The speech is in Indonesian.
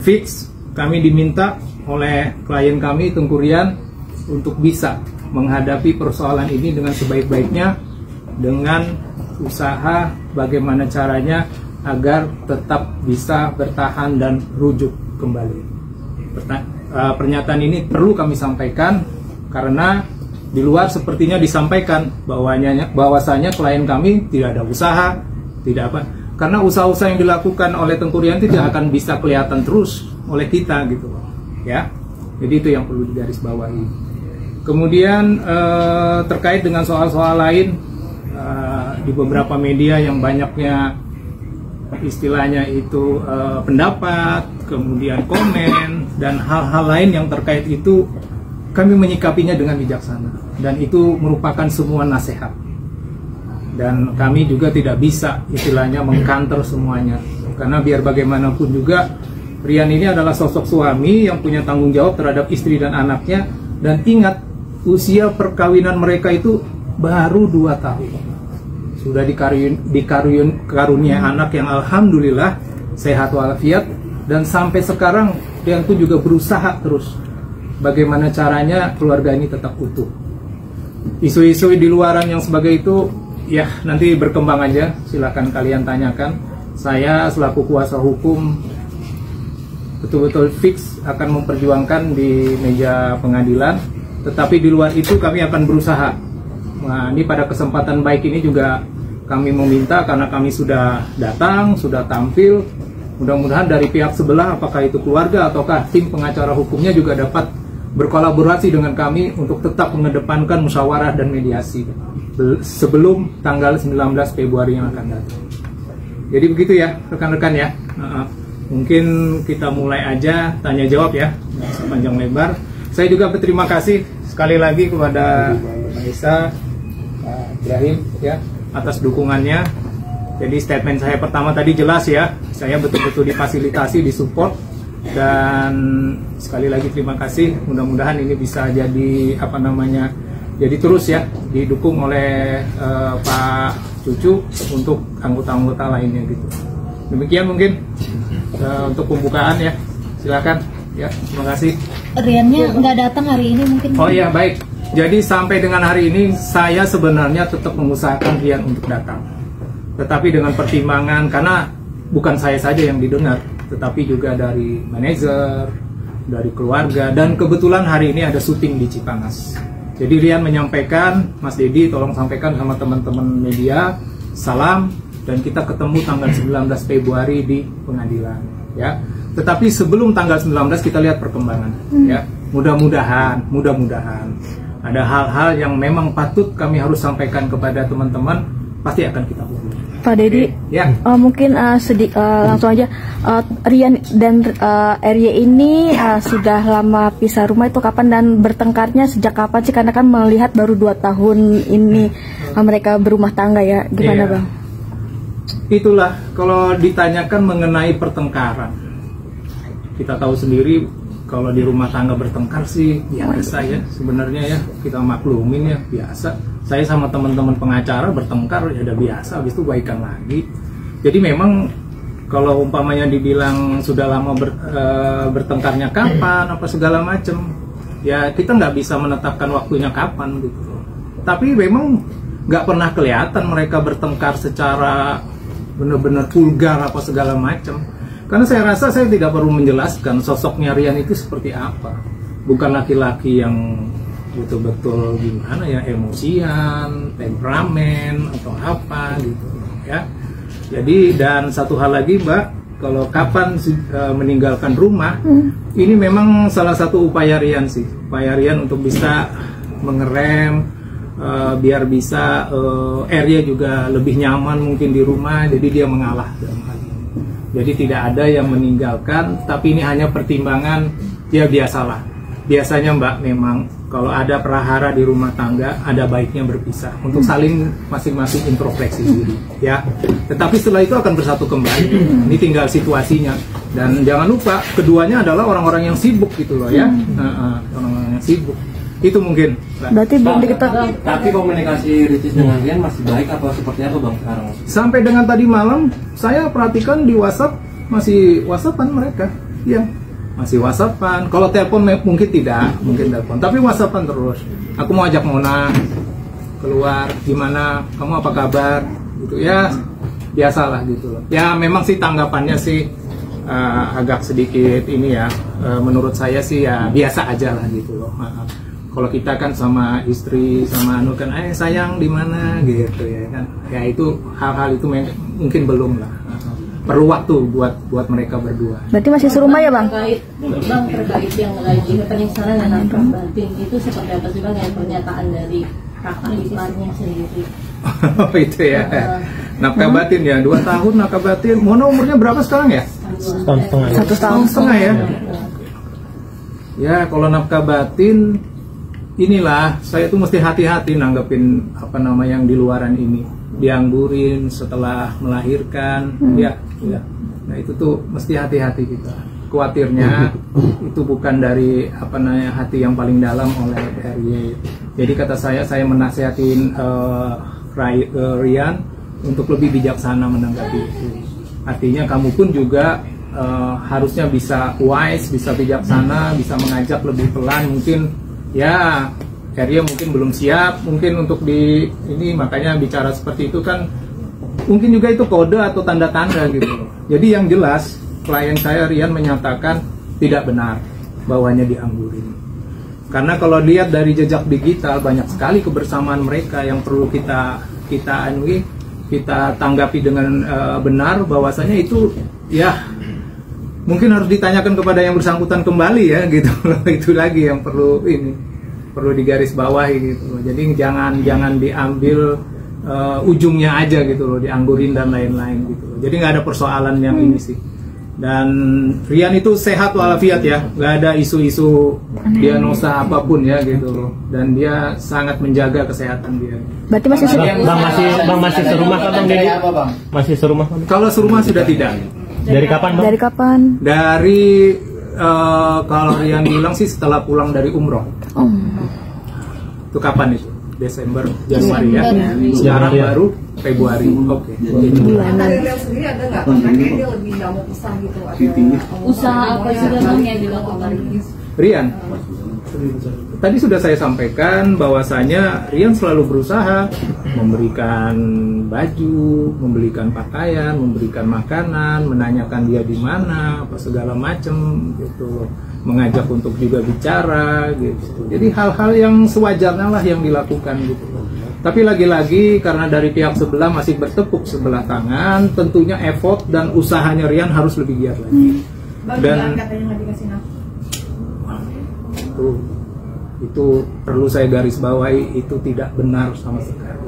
fix kami diminta oleh klien kami Tengku Rian untuk bisa menghadapi persoalan ini dengan sebaik-baiknya, dengan usaha bagaimana caranya agar tetap bisa bertahan dan rujuk kembali. Pernyataan ini perlu kami sampaikan karena di luar sepertinya disampaikan bahwasanya klien kami tidak ada usaha, tidak apa. Karena usaha-usaha yang dilakukan oleh Tengku Rian tidak akan bisa kelihatan terus oleh kita gitu, ya. Jadi itu yang perlu digarisbawahi. Kemudian terkait dengan soal-soal lain di beberapa media yang banyaknya istilahnya itu pendapat, kemudian komen dan hal-hal lain yang terkait itu, kami menyikapinya dengan bijaksana dan itu merupakan semua nasihat. Dan kami juga tidak bisa istilahnya mengkanter semuanya, karena biar bagaimanapun juga Rian ini adalah sosok suami yang punya tanggung jawab terhadap istri dan anaknya. Dan ingat, usia perkawinan mereka itu baru 2 tahun. Sudah dikarunia anak yang alhamdulillah sehat walafiat. Dan sampai sekarang Rian pun juga berusaha terus bagaimana caranya keluarga ini tetap utuh. Isu-isu di luaran yang sebagai itu ya nanti berkembang aja, silakan kalian tanyakan. Saya selaku kuasa hukum betul-betul fix akan memperjuangkan di meja pengadilan, tetapi di luar itu kami akan berusaha. Nah, ini pada kesempatan baik ini juga kami meminta, karena kami sudah datang, sudah tampil, mudah-mudahan dari pihak sebelah, apakah itu keluarga ataukah tim pengacara hukumnya juga dapat berkolaborasi dengan kami untuk tetap mengedepankan musyawarah dan mediasi sebelum tanggal 19 Februari yang akan datang. Jadi begitu ya rekan-rekan ya. Mungkin kita mulai aja tanya jawab ya, sepanjang lebar. Saya juga berterima kasih sekali lagi kepada Pak Isa, Pak Ibrahim ya atas dukungannya. Jadi statement saya pertama tadi jelas ya, saya betul-betul difasilitasi, disupport, dan sekali lagi terima kasih. Mudah-mudahan ini bisa jadi apa namanya, jadi terus ya didukung oleh Pak Cucu untuk anggota-anggota lainnya gitu. Demikian mungkin untuk pembukaan ya, silakan ya, terima kasih. Riannya nggak datang hari ini mungkin. Oh iya baik, jadi sampai dengan hari ini saya sebenarnya tetap mengusahakan Rian untuk datang, tetapi dengan pertimbangan karena bukan saya saja yang didengar, tetapi juga dari manajer, dari keluarga, dan kebetulan hari ini ada syuting di Cipanas. Jadi Rian menyampaikan, Mas Dedi tolong sampaikan sama teman-teman media, salam, dan kita ketemu tanggal 19 Februari di pengadilan ya. Tetapi sebelum tanggal 19 kita lihat perkembangan ya. Mudah-mudahan ada hal-hal yang memang patut kami harus sampaikan kepada teman-teman, pasti akan kita hubungi. Pak Dedi, ya. Mungkin langsung aja, Rian dan RY ini sudah lama pisah rumah itu kapan, dan bertengkarnya sejak kapan sih? Karena kan melihat baru 2 tahun ini mereka berumah tangga ya, gimana Bang? Itulah kalau ditanyakan mengenai pertengkaran, kita tahu sendiri kalau di rumah tangga bertengkar sih biasa ya, sebenarnya ya, kita maklumin ya, biasa. Saya sama teman-teman pengacara bertengkar ya udah biasa, habis itu baikan lagi. Jadi memang kalau umpamanya dibilang sudah lama bertengkarnya kapan, apa segala macam, ya kita nggak bisa menetapkan waktunya kapan gitu. Tapi memang nggak pernah kelihatan mereka bertengkar secara benar-benar vulgar apa segala macam. Karena saya rasa saya tidak perlu menjelaskan sosoknya Rian itu seperti apa. Bukan laki-laki yang betul-betul gimana ya, emosian, temperamen atau apa gitu ya. Jadi dan satu hal lagi Mbak, kalau kapan meninggalkan rumah, ini memang salah satu upaya Rian sih. Upaya Rian untuk bisa mengerem, biar bisa area juga lebih nyaman mungkin di rumah, jadi dia mengalah dalam hal ini. Jadi tidak ada yang meninggalkan, tapi ini hanya pertimbangan ya biasalah. Biasanya Mbak memang kalau ada prahara di rumah tangga ada baiknya berpisah untuk saling masing-masing introspeksi diri ya. Tetapi setelah itu akan bersatu kembali. Ini tinggal situasinya. Dan jangan lupa keduanya adalah orang-orang yang sibuk gitu loh ya. Orang-orang yang sibuk. Itu mungkin. Berarti belum diketahui. Tapi komunikasi Ricis dengan Rian masih baik atau seperti apa Bang sekarang? Sampai dengan tadi malam saya perhatikan di WhatsApp masih WhatsAppan mereka. Iya, masih WhatsAppan. Kalau telepon mungkin tidak, mungkin telepon, tapi WhatsAppan terus. Aku mau ajak Mona keluar, gimana, kamu apa kabar, gitu ya, biasalah gitu loh. Ya memang sih tanggapannya sih agak sedikit ini ya, menurut saya sih ya biasa aja lah gitu loh. Kalau kita kan sama istri, sama anu kan, sayang di mana gitu ya kan. Ya itu hal-hal itu mungkin belum lah. Perlu waktu buat mereka berdua. Berarti masih serumah ya bang? Terkait yang lagi penyiksaan dan nafkah batin itu seperti apa sih bang, yang pernyataan dari kakak iparnya sendiri? Oh itu ya. Nafkah batin ya, 2 tahun nafkah batin. Mona umurnya berapa sekarang ya? 1 tahun setengah ya. Ya kalau nafkah batin, inilah saya tuh mesti hati-hati nanggepin apa nama yang di luaran ini. Dianggurin setelah melahirkan, ya. Nah itu tuh mesti hati-hati kita. Khawatirnya itu bukan dari apa namanya hati yang paling dalam oleh RY. Jadi kata saya menasihatin Rian untuk lebih bijaksana menanggapi itu. Artinya kamu pun juga harusnya bisa wise, bisa bijaksana, bisa mengajak lebih pelan. Mungkin ya Ria mungkin belum siap, mungkin untuk di ini, makanya bicara seperti itu kan mungkin juga itu kode atau tanda-tanda gitu. Jadi yang jelas klien saya Rian menyatakan tidak benar bahwanya dianggurin. Karena kalau lihat dari jejak digital banyak sekali kebersamaan mereka yang perlu kita tanggapi dengan benar, bahwasanya itu ya mungkin harus ditanyakan kepada yang bersangkutan kembali ya gitu loh. Itu lagi yang perlu digarisbawahi gitu loh. Jadi jangan diambil ujungnya aja gitu loh, dianggurin dan lain-lain gitu loh. Jadi nggak ada persoalan yang ini sih. Dan Rian itu sehat walafiat ya, nggak ada isu-isu diagnosa apapun ya gitu loh. Dan dia sangat menjaga kesehatan dia. Berarti masih masih serumah kan bang Dedi? Masih serumah? Kalau serumah sudah tidak. Dari kapan bang? Dari kapan? Dari kalau Rian bilang sih setelah pulang dari umroh. Itu kapan itu? Desember, Januari ya. Sekarang baru Februari. Oke. Dari Rian sendiri ada nggak kontraknya dia lebih nggak mau pisah gitu? Usaha apa sih bang yang dilakukan Rian? Tadi sudah saya sampaikan bahwasanya Rian selalu berusaha memberikan baju, memberikan pakaian, memberikan makanan, menanyakan dia di mana, apa segala macam gitu, mengajak untuk juga bicara gitu. Jadi hal-hal yang sewajarnya lah yang dilakukan gitu. Tapi lagi-lagi karena dari pihak sebelah masih bertepuk sebelah tangan, tentunya effort dan usahanya Rian harus lebih giat lagi. Dan itu perlu saya garis bawahi, itu tidak benar sama sekali.